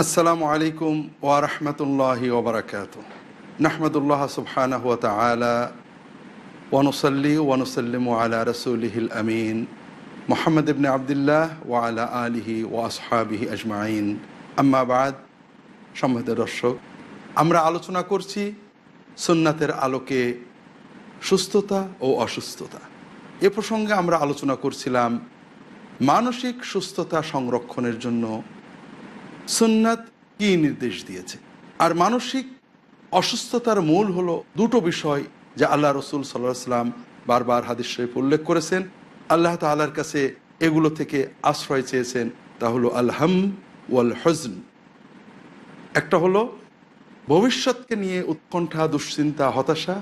আসসালামু আলাইকুম ওয়া রাহমাতুল্লাহি ওয়া বারাকাতুহু। নাহমাদুল্লাহ সুবহানাহু ওয়া তাআলা ওয়া নুসাল্লি ওয়া নুসাল্লিমু আলা রাসূলিহিল আমিন মুহাম্মদ ইবনে আবদুল্লাহ ওয়া আলা আলিহি ওয়া আসহাবিহি আজমাইন। আম্মা বাদ। সম্মানিত দর্শক, আমরা আলোচনা করছি সুন্নাতের আলোকে সুস্থতা ও অসুস্থতা। এ প্রসঙ্গে আমরা আলোচনা করছিলাম মানসিক সুস্থতা সংরক্ষণের জন্য সুন্নাত কী নির্দেশ দিয়েছে। আর মানসিক অসুস্থতার মূল হলো দুটো বিষয় যা আল্লাহ রসুল সাল্লাল্লাহু আলাইহি ওয়াসাল্লাম বারবার হাদিস শরীফে উল্লেখ করেছেন। আল্লাহ তাআলার কাছে এগুলো থেকে আশ্রয় চেয়েছেন। তা হলো আল হাম ওয়াল হুজন। একটা হলো ভবিষ্যৎকে নিয়ে উৎকণ্ঠা, দুশ্চিন্তা, হতাশা।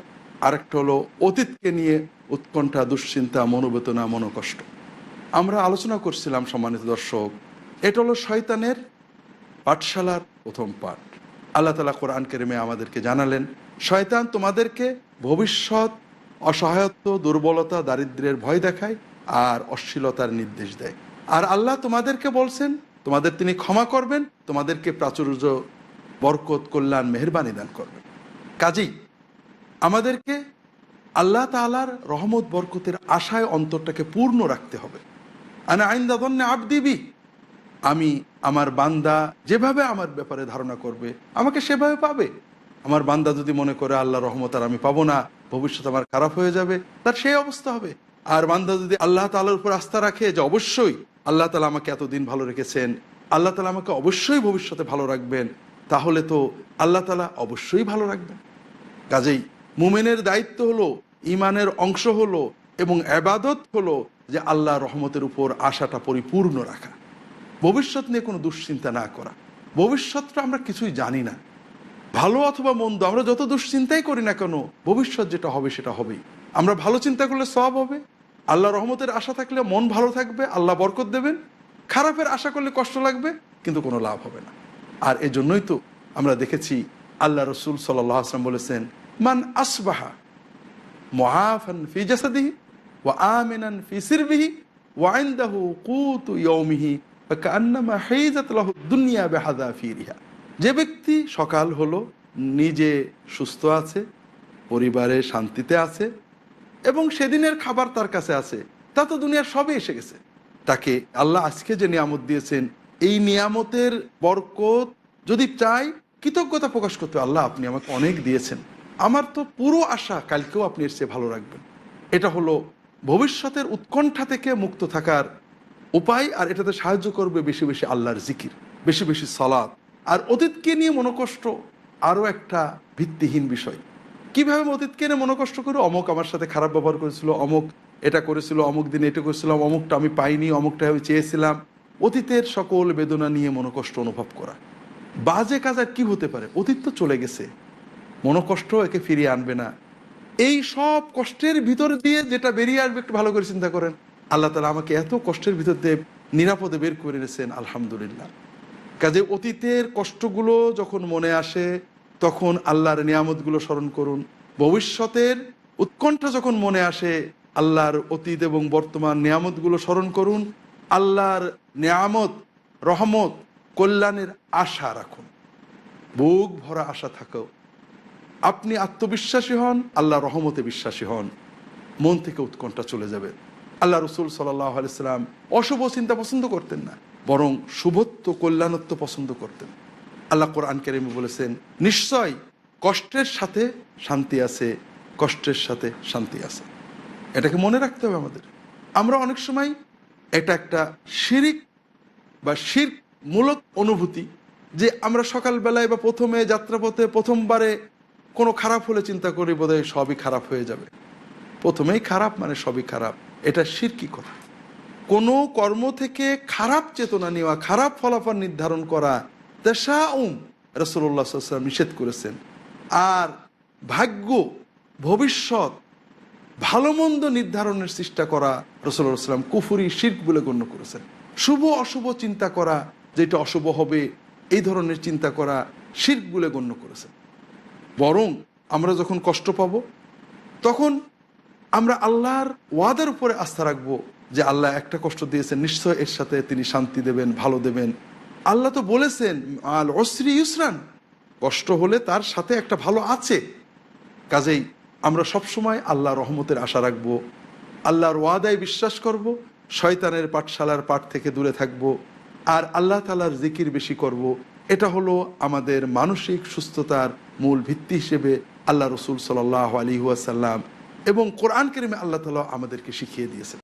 আরেকটা হলো অতীতকে নিয়ে উৎকণ্ঠা, দুশ্চিন্তা, মনোবেদনা, মনোকষ্ট। আমরা আলোচনা করছিলাম সম্মানিত দর্শক, এটা হলো শয়তানের পাঠশালার প্রথম পাঠ। আল্লাহ তাআলা কোরআন কারীমে আমাদেরকে জানালেন, শয়তান তোমাদেরকে ভবিষ্যৎ, অসহায়ত্ব, দুর্বলতা, দারিদ্র্যের ভয় দেখায় আর অশ্লীলতার নির্দেশ দেয়। আর আল্লাহ তোমাদেরকে বলছেন তোমাদের তিনি ক্ষমা করবেন, তোমাদেরকে প্রাচুর্য, বরকত, কল্যাণ, মেহেরবানি দান করবেন। কাজেই আমাদেরকে আল্লাহ তাআলার রহমত বরকতের আশায় অন্তরটাকে পূর্ণ রাখতে হবে। আনা ইনদা যান্নি আবদি বি, আমি আমার বান্দা যেভাবে আমার ব্যাপারে ধারণা করবে আমাকে সেভাবে পাবে। আমার বান্দা যদি মনে করে আল্লাহ রহমত আর আমি পাবো না, ভবিষ্যৎ আমার খারাপ হয়ে যাবে, তার সেই অবস্থা হবে। আর বান্দা যদি আল্লাহ তাআলার উপর আস্থা রাখে যে অবশ্যই আল্লাহ তাআলা আমাকে এতদিন ভালো রেখেছেন, আল্লাহ তাআলা আমাকে অবশ্যই ভবিষ্যতে ভালো রাখবেন, তাহলে তো আল্লাহ তাআলা অবশ্যই ভালো রাখবেন। কাজেই মুমিনের দায়িত্ব হলো, ইমানের অংশ হলো এবং ইবাদত হলো যে আল্লাহর রহমতের উপর আশাটা পরিপূর্ণ রাখা, ভবিষ্যৎ নিয়ে কোনো দুশ্চিন্তা না করা। ভবিষ্যৎটা আমরা কিছুই জানি না, ভালো অথবা মন্দ, আমরা যত দুশ্চিন্তাই করি না কেন, ভবিষ্যৎ যেটা হবে সেটা হবেই। আমরা ভালো চিন্তা করলে সওয়াব হবে, আল্লাহ রহমতের আশা থাকলে মন ভালো থাকবে, আল্লাহ বরকত দেবেন। খারাপের আশা করলে কষ্ট লাগবে, কিন্তু কোনো লাভ হবে না। আর এজন্যই তো আমরা দেখেছি আল্লাহ রসুল সাল্লাল্লাহু আলাইহি ওয়াসাল্লাম বলেছেন, মান আসবাহা মুআফান ফি জাসাদিহি ওয়া আমিনান ফি সিরবিহি ওয়া ইনদাহু কুতু ইয়াউমিহি ফাকান্নামা হাইজাত লাহু দুনিয়া বিহাযাফিরিহা। যে ব্যক্তি সকাল হলো নিজে সুস্থ আছে, পরিবারে শান্তিতে আছে এবং সেদিনের খাবার তার কাছে আছে, তা তো দুনিয়ার সবই এসে গেছে। তাকে আল্লাহ আজকে যে নিয়ামত দিয়েছেন, এই নিয়ামতের বরকত যদি চাই, কৃতজ্ঞতা প্রকাশ করতে, আল্লাহ আপনি আমাকে অনেক দিয়েছেন, আমার তো পুরো আশা কালকেও আপনি এর চেয়ে ভালো রাখবেন। এটা হলো ভবিষ্যতের উৎকণ্ঠা থেকে মুক্ত থাকার উপায়। আর এটাতে সাহায্য করবে বেশি বেশি আল্লাহর জিকির, বেশি বেশি সালাত। আর অতীতকে নিয়ে মনোকষ্ট আরও একটা ভিত্তিহীন বিষয়। কীভাবে অতীতকে নিয়ে মনোকষ্ট করে, অমুক আমার সাথে খারাপ ব্যবহার করেছিল, অমুক এটা করেছিল, অমুক দিনে এটা করেছিলাম, অমুকটা আমি পাইনি, অমুকটা আমি চেয়েছিলাম। অতীতের সকল বেদনা নিয়ে মনোকষ্ট অনুভব করা বাজে কাজ। আর কী হতে পারে, অতীত তো চলে গেছে, মনোকষ্ট একে ফিরিয়ে আনবে না। এই সব কষ্টের ভিতর দিয়ে যেটা বেরিয়ে আসবে একটু ভালো করে চিন্তা করেন, আল্লাহ তাআলা আমাকে এত কষ্টের ভিতর দিয়ে নিরাপদে বের করে এনেছেন, আলহামদুলিল্লাহ। কাজে অতীতের কষ্টগুলো যখন মনে আসে তখন আল্লাহর নিয়ামতগুলো স্মরণ করুন। ভবিষ্যতের উৎকণ্ঠা যখন মনে আসে, আল্লাহর অতীত এবং বর্তমান নিয়ামতগুলো স্মরণ করুন। আল্লাহর নিয়ামত, রহমত, কল্যাণের আশা রাখুন, বুক ভরা আশা থাকো। আপনি আত্মবিশ্বাসী হন, আল্লাহ রহমতে বিশ্বাসী হন, মন থেকে উৎকণ্ঠা চলে যাবে। আল্লাহ রসুল সাল্লাল্লাহু আলাইহি ওয়াসাল্লাম অশুভ চিন্তা পছন্দ করতেন না, বরং শুভত্ব, কল্যাণত্ব পছন্দ করতেন। আল্লাহ কোরআন কারীমে বলেছেন, নিশ্চয় কষ্টের সাথে শান্তি আছে, কষ্টের সাথে শান্তি আছে। এটাকে মনে রাখতে হবে আমাদের। আমরা অনেক সময় এটা একটা শিরিক বা শিরক মূলক অনুভূতি, যে আমরা সকালবেলায় বা প্রথমে যাত্রাপথে প্রথমবারে কোনো খারাপ হলে চিন্তা করি বোধহয় সবই খারাপ হয়ে যাবে, প্রথমেই খারাপ মানে সবই খারাপ। এটা শিরকি কথা। কোনো কর্ম থেকে খারাপ চেতনা নেওয়া, খারাপ ফলাফল নির্ধারণ করা, তাশাউম রাসূলুল্লাহ সাল্লাল্লাহু আলাইহি ওয়াসাল্লাম নিষেধ করেছেন। আর ভাগ্য, ভবিষ্যৎ, ভালো মন্দ নির্ধারণের চেষ্টা করা রাসূলুল্লাহ সাল্লাল্লাহু আলাইহি ওয়াসাল্লাম কুফরি, শিরক বলে গণ্য করেছেন। শুভ অশুভ চিন্তা করা, যেটা অশুভ হবে এই ধরনের চিন্তা করা শিরক বলে গণ্য করেছেন। বরং আমরা যখন কষ্ট পাব তখন আমরা আল্লাহর ওয়াদার উপরে আস্থা রাখবো যে আল্লাহ একটা কষ্ট দিয়েছেন, নিশ্চয় এর সাথে তিনি শান্তি দেবেন, ভালো দেবেন। আল্লাহ তো বলেছেন আল উসরি ইউসরান, কষ্ট হলে তার সাথে একটা ভালো আছে। কাজেই আমরা সবসময় আল্লাহর রহমতের আশা রাখবো, আল্লাহর ওয়াদায় বিশ্বাস করব, শয়তানের পাঠশালার পাঠ থেকে দূরে থাকব, আর আল্লাহ তাআলার জিকির বেশি করব। এটা হলো আমাদের মানসিক সুস্থতার মূল ভিত্তি হিসেবে আল্লাহ রসুল সাল্লাল্লাহু আলাইহি ওয়াসাল্লাম এবং কোরআন কারীমে আল্লাহ তাআলা আমাদেরকে শিখিয়ে দিয়েছেন।